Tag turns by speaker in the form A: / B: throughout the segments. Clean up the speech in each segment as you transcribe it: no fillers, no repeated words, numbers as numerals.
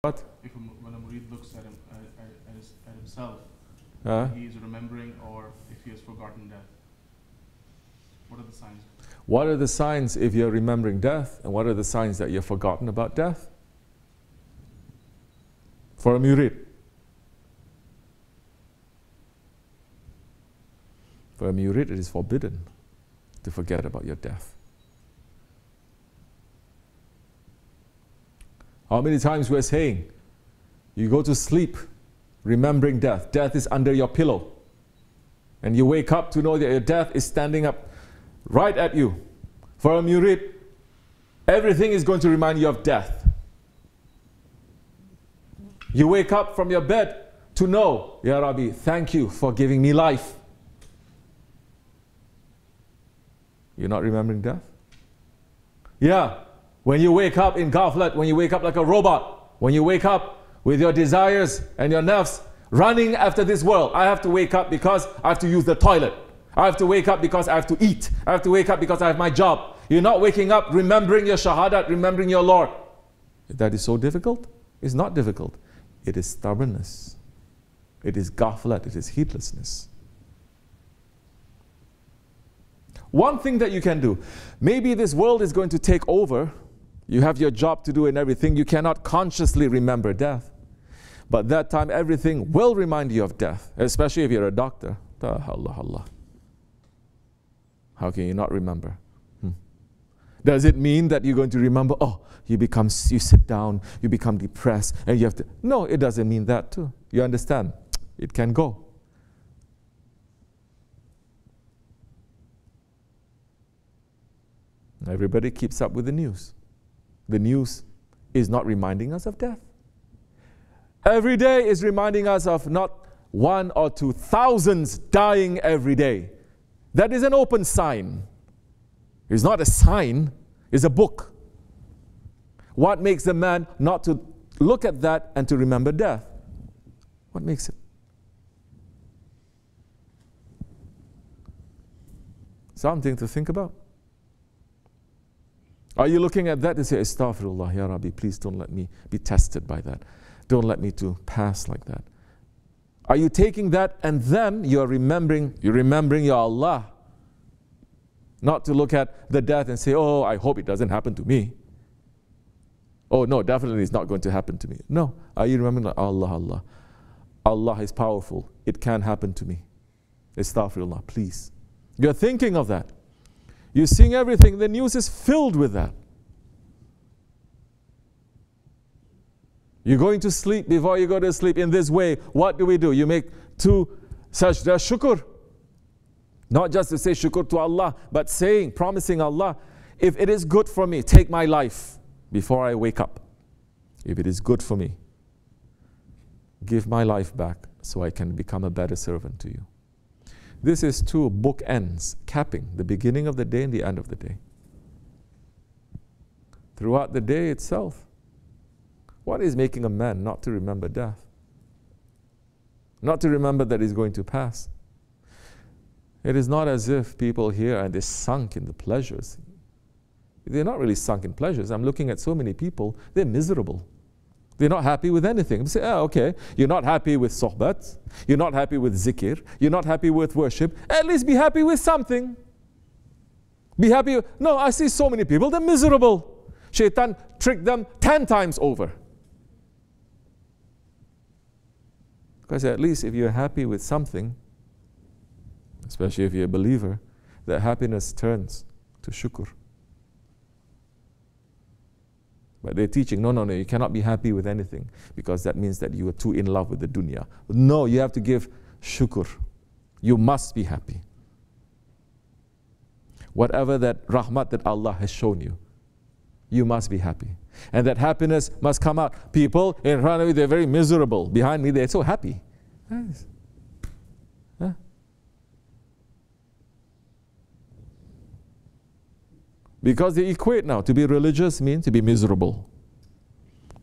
A: What?
B: When a murid looks at himself, he is remembering, or if he has forgotten death, what are the signs?
A: What are the signs if you're remembering death, and what are the signs that you've forgotten about death? For a murid. For a murid, it is forbidden to forget about your death. How many times we're saying, you go to sleep remembering death. Death is under your pillow. And you wake up to know that your death is standing up right at you. For a murid, everything is going to remind you of death. You wake up from your bed to know, Ya Rabbi, thank you for giving me life. You're not remembering death? Yeah. When you wake up in ghaflat, when you wake up like a robot, when you wake up with your desires and your nafs running after this world, I have to wake up because I have to use the toilet. I have to wake up because I have to eat. I have to wake up because I have my job. You're not waking up remembering your shahadat, remembering your Lord. That is so difficult? It's not difficult. It is stubbornness. It is ghaflat. It is heedlessness. One thing that you can do, maybe this world is going to take over. You have your job to do and everything. You cannot consciously remember death. But that time, everything will remind you of death, especially if you're a doctor. Allah. How can you not remember? Does it mean that you're going to remember, oh, you sit down, you become depressed, and you have to... No, it doesn't mean that too. You understand? It can go. Everybody keeps up with the news. The news is not reminding us of death. Every day is reminding us of not 1 or 2 thousands dying every day. That is an open sign. It's not a sign, it's a book. What makes a man not to look at that and to remember death? What makes it? Something to think about. Are you looking at that and say, Astaghfirullah, Ya Rabbi, please don't let me be tested by that. Don't let me to pass like that. Are you taking that and then you're remembering your Allah? Not to look at the death and say, oh, I hope it doesn't happen to me. Oh, no, definitely it's not going to happen to me. No. Are you remembering Allah? Allah is powerful. It can happen to me. Astaghfirullah, please. You're thinking of that. You're seeing everything. The news is filled with that. You're going to sleep. Before you go to sleep in this way, what do? You make 2 sajda shukr. Not just to say shukr to Allah, but promising Allah, if it is good for me, take my life before I wake up. If it is good for me, give my life back so I can become a better servant to you. This is 2 bookends, capping the beginning of the day and the end of the day. Throughout the day itself, what is making a man not to remember death? Not to remember that he's going to pass. It is not as if people here are sunk in the pleasures. They're not really sunk in pleasures. I'm looking at so many people, they're miserable. They're not happy with anything. You say, okay, you're not happy with sohbat, you're not happy with zikr, you're not happy with worship, at least be happy with something. Be happy. No, I see so many people, they're miserable. Shaitan tricked them 10 times over. Because at least if you're happy with something, especially if you're a believer, that happiness turns to shukr. But they're teaching, no, you cannot be happy with anything because that means that you are too in love with the dunya. No, you have to give shukr. You must be happy. Whatever that rahmat that Allah has shown you, you must be happy. And that happiness must come out. People in front of you, they're very miserable. Behind me, they're so happy. Nice. Huh? Because they equate now. To be religious means to be miserable.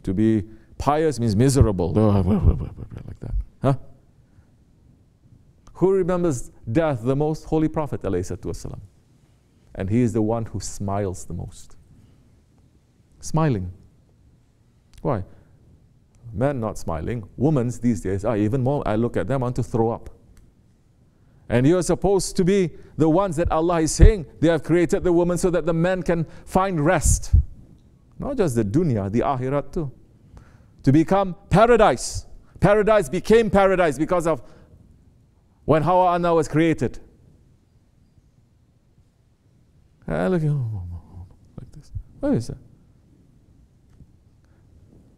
A: To be pious means miserable. Like that. Huh? Who remembers death the most? Holy Prophet ﷺ. And he is the one who smiles the most. Smiling. Why? Men not smiling. Women these days are even more. I look at them, I want to throw up. And you're supposed to be the ones that Allah is saying they have created the woman so that the men can find rest. Not just the dunya, the akhirat too. To become paradise. Paradise became paradise because of when Hawa Anna was created. Look, like this. What is that?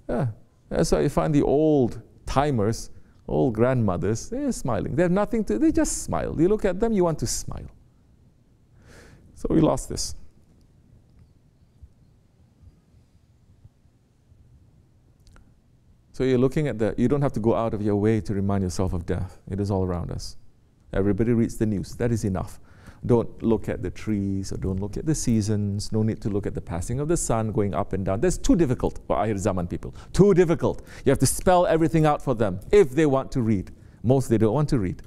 A: Yeah. That's why you find the old timers, old grandmothers, they're smiling. They have nothing to, they just smile. You look at them, you want to smile. So we lost this. So you're looking at you don't have to go out of your way to remind yourself of death. It is all around us. Everybody reads the news. That is enough. Don't look at the trees or don't look at the seasons. No need to look at the passing of the sun going up and down. That's too difficult for Akhir Zaman people. Too difficult. You have to spell everything out for them if they want to read. Most they don't want to read.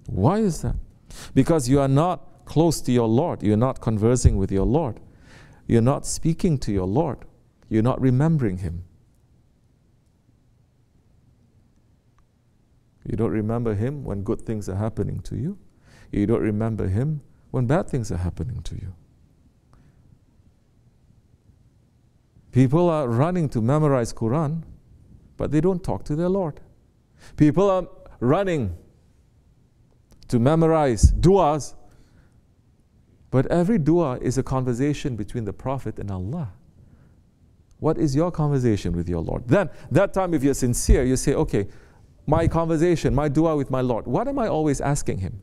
A: Why is that? Because you are not close to your Lord. You're not conversing with your Lord. You're not speaking to your Lord. You're not remembering Him. You don't remember Him when good things are happening to you. You don't remember Him when bad things are happening to you. People are running to memorize Quran, but they don't talk to their Lord. People are running to memorize du'as, but every dua is a conversation between the Prophet and Allah. What is your conversation with your Lord? Then, that time if you're sincere, you say, okay, my conversation, my dua with my Lord, what am I always asking Him?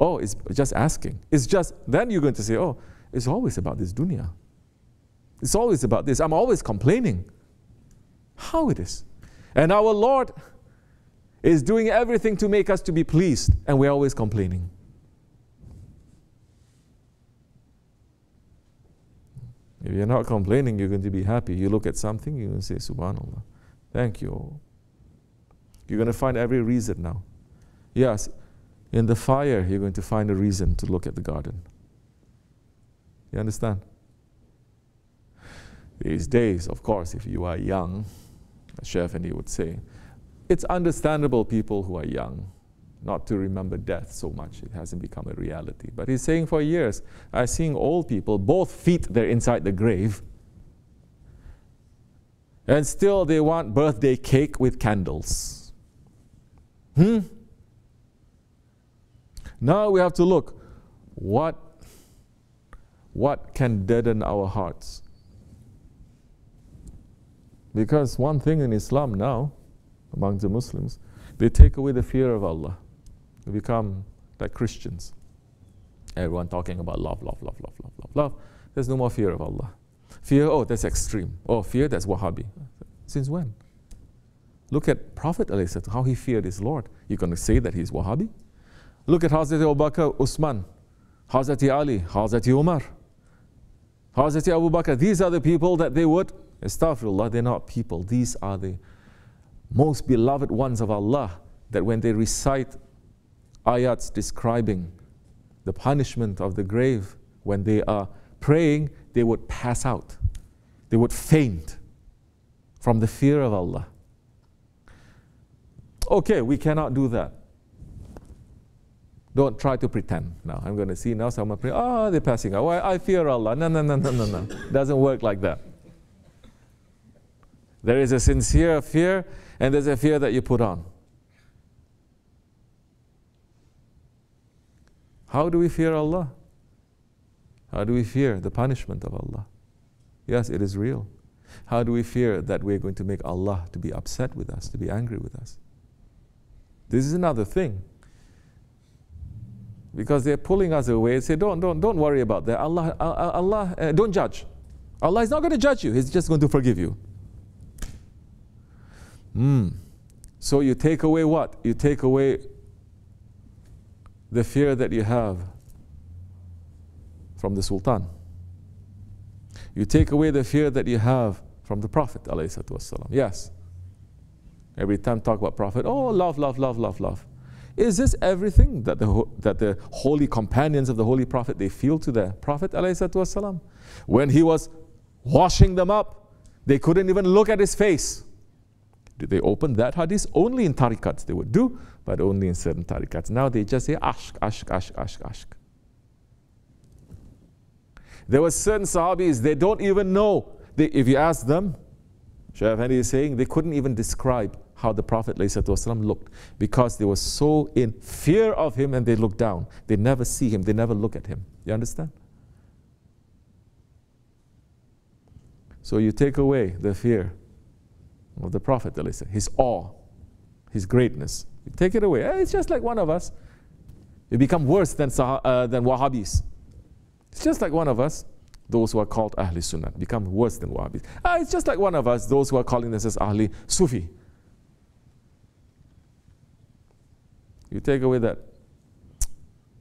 A: Oh, it's just asking. It's just, then you're going to say, oh, it's always about this dunya. It's always about this. I'm always complaining. How it is? And our Lord is doing everything to make us to be pleased, and we're always complaining. If you're not complaining, you're going to be happy. You look at something, you're going to say, Subhanallah, thank you. You're going to find every reason now. Yes, in the fire, you're going to find a reason to look at the garden. You understand? These days, of course, if you are young, as Shaykh Efendi would say, it's understandable people who are young not to remember death so much. It hasn't become a reality. But he's saying for years, I've seen old people, both feet they're inside the grave, and still they want birthday cake with candles. Now we have to look, what can deaden our hearts? Because one thing in Islam now, among the Muslims, they take away the fear of Allah. We become like Christians. Everyone talking about love, love, love, love, love, love, love. There's no more fear of Allah. Fear, oh, that's extreme. Oh, fear, that's Wahhabi. Since when? Look at Prophet ﷺ, how he feared his Lord. You're going to say that he's Wahhabi? Look at Hazrat Abu Bakr, Usman, Hazrat Ali, Hazrat Umar, Hazrat Abu Bakr. These are the people that they would, astaghfirullah, they're not people. These are the most beloved ones of Allah, that when they recite ayats describing the punishment of the grave, when they are praying, they would pass out. They would faint from the fear of Allah. Okay, we cannot do that. Don't try to pretend. Now, I'm going to see now someone pray, oh, they're passing out. Well, I fear Allah. No, no, no, no, no, no. Doesn't work like that. There is a sincere fear, and there's a fear that you put on. How do we fear Allah? How do we fear the punishment of Allah? Yes, it is real. How do we fear that we're going to make Allah to be upset with us, to be angry with us? This is another thing. Because they're pulling us away and say, don't worry about that. Allah, don't judge. Allah is not going to judge you. He's just going to forgive you. So you take away what? You take away the fear that you have from the Sultan. You take away the fear that you have from the Prophet ﷺ. Yes. Every time talk about Prophet, oh, love, love, love, love, love. Is this everything that the holy companions of the Holy Prophet, they feel to the Prophet ﷺ? When he was washing them up, they couldn't even look at his face. Did they open that hadith? Only in tariqats they would do, but only in certain tariqats. Now they just say ashq, ashq, ashq, ashq, ashq. There were certain sahabis, they don't even know. If you ask them, Shaykh Efendi is saying, they couldn't even describe how the Prophet ﷺ looked, because they were so in fear of him and they looked down. They never see him, they never look at him. You understand? So you take away the fear of the Prophet ﷺ, his awe, his greatness. You take it away. It's just like one of us. You become worse than Wahhabis. It's just like one of us. Those who are called Ahli Sunnah become worse than Wahhabis. It's just like one of us. Those who are calling themselves Ahli Sufi. You take away that,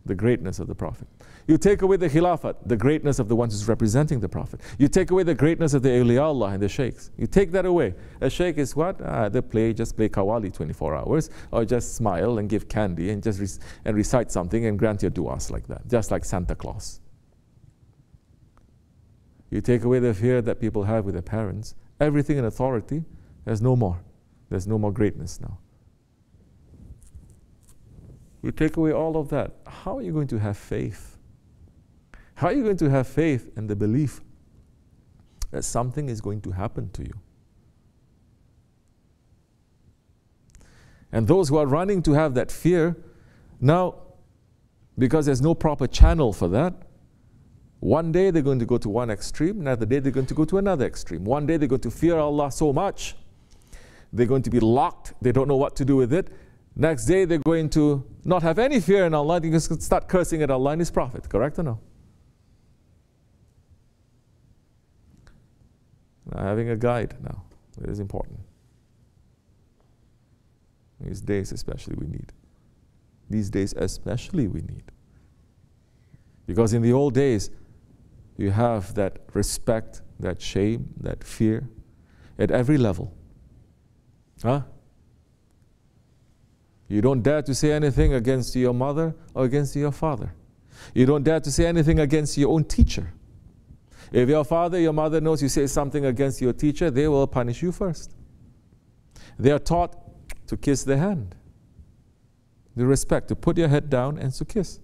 A: the greatness of the Prophet. You take away the Khilafat, the greatness of the ones who's representing the Prophet. You take away the greatness of the Awliya Allah and the Shaykhs. You take that away. A Shaykh is what? They just play Qawwali 24 hours, or just smile and give candy and just recite something and grant your du'as like that, just like Santa Claus. You take away the fear that people have with their parents. Everything in authority, there's no more. There's no more greatness now. You take away all of that. How are you going to have faith? How are you going to have faith and the belief that something is going to happen to you? And those who are running to have that fear, now, because there's no proper channel for that, one day they're going to go to one extreme, another day they're going to go to another extreme. One day they're going to fear Allah so much, they're going to be locked, they don't know what to do with it. Next day they're going to not have any fear in Allah, they're going to start cursing at Allah and His Prophet, correct or no? Now, having a guide now, it is important. These days especially we need. These days especially we need. Because in the old days, you have that respect, that shame, that fear at every level. Huh? You don't dare to say anything against your mother or against your father. You don't dare to say anything against your own teacher. If your father, your mother knows you say something against your teacher, they will punish you first. They are taught to kiss the hand. The respect, to put your head down and to kiss.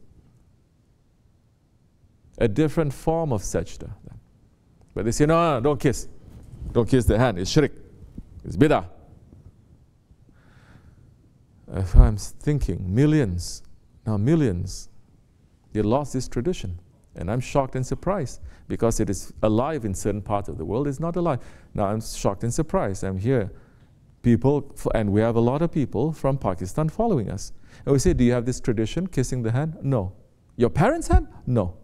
A: A different form of sajda. But they say, no, don't kiss. Don't kiss the hand. It's shirk. It's bid'ah. If I'm thinking millions, they lost this tradition. And I'm shocked and surprised because it is alive in certain parts of the world. It's not alive. Now I'm shocked and surprised. I'm here. People, and we have a lot of people from Pakistan following us. And we say, do you have this tradition, kissing the hand? No. Your parents' hand? No.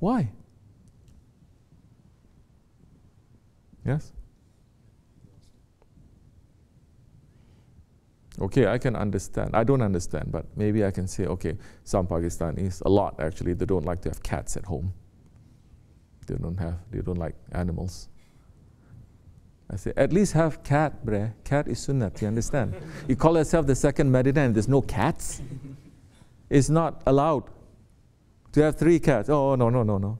A: Why? Yes? Okay, I can understand. I don't understand, but maybe I can say, okay, some Pakistanis, a lot actually, they don't like to have cats at home. They don't like animals. I say, at least have cat, bre. Cat is sunnat, you understand? You call yourself the second Medina and there's no cats? It's not allowed to have 3 cats. Oh, no.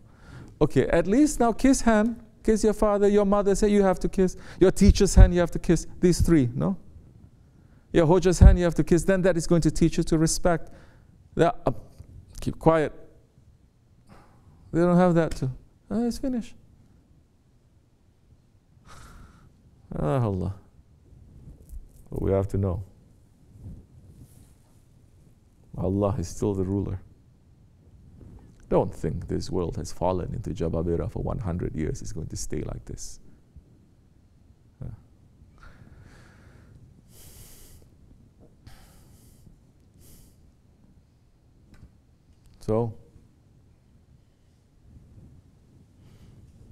A: Okay, at least now kiss hand. Kiss your father, your mother, say you have to kiss. Your teacher's hand, you have to kiss. These 3, no? Your Hoja's hand, you have to kiss. Then that is going to teach you to respect. Keep quiet. They don't have that too. It's finished. Allah. But we have to know. Allah is still the ruler. Don't think this world has fallen into Jababira for 100 years. It's going to stay like this. So,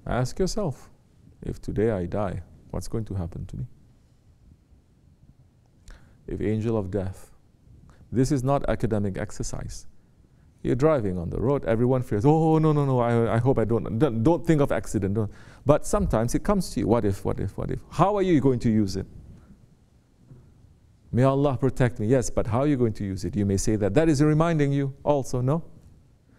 A: ask yourself, if today I die, what's going to happen to me? If angel of death, this is not academic exercise. You're driving on the road, everyone fears, oh, no, I hope I don't think of accident. Don't. But sometimes it comes to you, what if? How are you going to use it? May Allah protect me. Yes, but how are you going to use it? You may say that. That is reminding you also, no?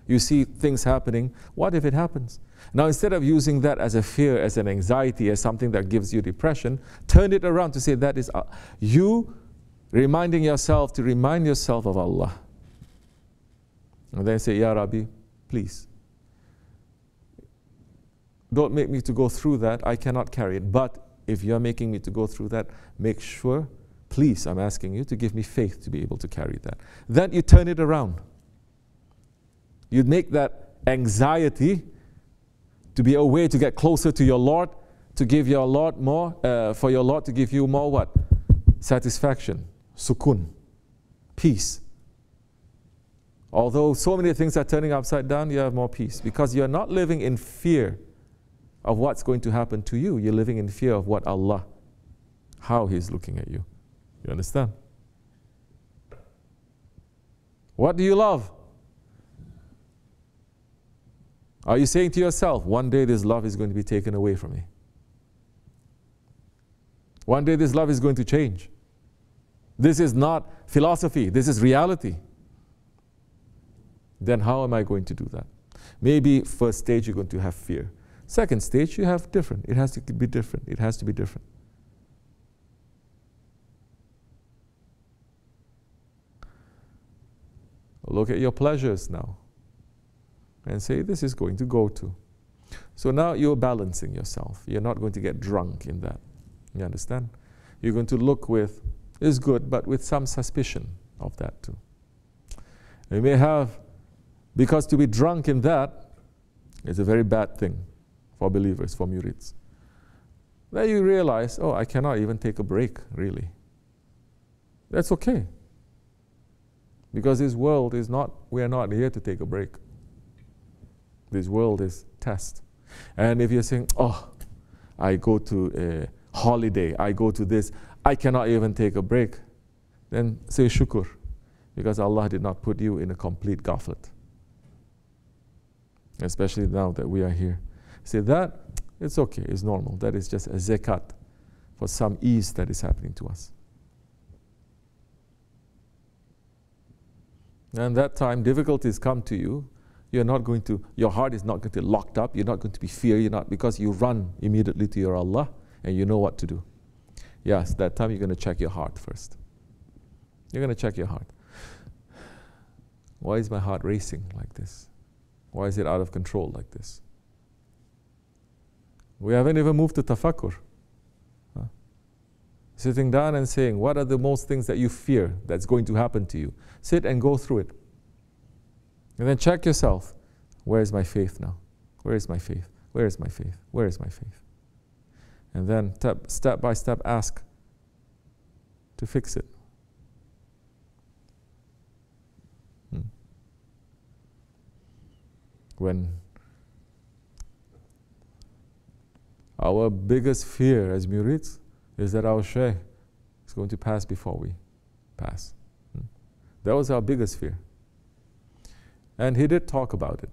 A: You see things happening. What if it happens? Now, instead of using that as a fear, as an anxiety, as something that gives you depression, turn it around to say that is you reminding yourself to remind yourself of Allah. And then say, Ya Rabbi, please, don't make me to go through that. I cannot carry it. But if you're making me to go through that, make sure, please, I'm asking you to give me faith to be able to carry that. Then you turn it around. You make that anxiety to be a way to get closer to your Lord, to give your Lord more, for your Lord to give you more what? Satisfaction, sukun, peace. Although so many things are turning upside down, you have more peace because you're not living in fear of what's going to happen to you. You're living in fear of what Allah, how He's looking at you. You understand? What do you love? Are you saying to yourself, one day this love is going to be taken away from me? One day this love is going to change. This is not philosophy, this is reality. Then how am I going to do that? Maybe first stage you're going to have fear. Second stage you have different. It has to be different. It has to be different. Look at your pleasures now and say, this is going to go to. So now you're balancing yourself. You're not going to get drunk in that. You understand? You're going to look with, is good, but with some suspicion of that too. You may have, because to be drunk in that is a very bad thing for believers, for murids. Then you realize, oh, I cannot even take a break, really. That's okay. Because this world is not, we are not here to take a break. This world is test. And if you're saying, oh, I go to a holiday, I go to this, I cannot even take a break, then say shukr, because Allah did not put you in a complete ghaflat. Especially now that we are here. Say that, it's okay, it's normal. That is just a zakat for some ease that is happening to us. And that time difficulties come to you, you're not going to, your heart is not going to be locked up, you're not going to be fear, you're not, because you run immediately to your Allah and you know what to do. Yes, that time you're going to check your heart first. You're going to check your heart. Why is my heart racing like this? Why is it out of control like this? We haven't even moved to tafakkur. Sitting down and saying, what are the most things that you fear that's going to happen to you? Sit and go through it. And then check yourself. Where is my faith now? Where is my faith? Where is my faith? Where is my faith? And then step by step ask to fix it. When our biggest fear as murids is that our Shaykh is going to pass before we pass. That was our biggest fear. And he did talk about it.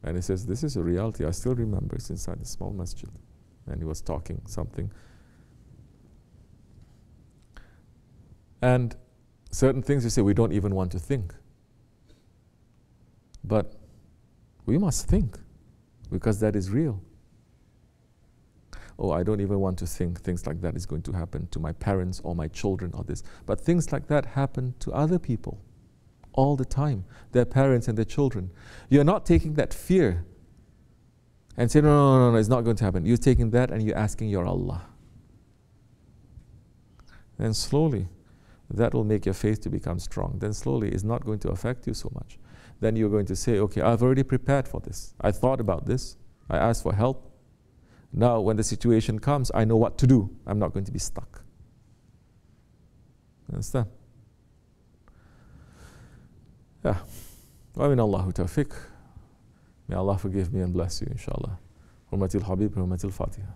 A: And he says, this is a reality. I still remember it's inside the small masjid. And he was talking something. And certain things you say we don't even want to think. But we must think, because that is real. Oh, I don't even want to think things like that is going to happen to my parents or my children or this. But things like that happen to other people all the time, their parents and their children. You're not taking that fear and saying, no, it's not going to happen. You're taking that and you're asking your Allah. Then slowly, that will make your faith to become strong. Then slowly, it's not going to affect you so much. Then you're going to say, okay, I've already prepared for this. I thought about this. I asked for help. Now, when the situation comes, I know what to do. I'm not going to be stuck. Understand? Yeah. Wa min Allahu tawfiq. May Allah forgive me and bless you, inshallah. Hurmatil Habib, Hurmatil Fatiha.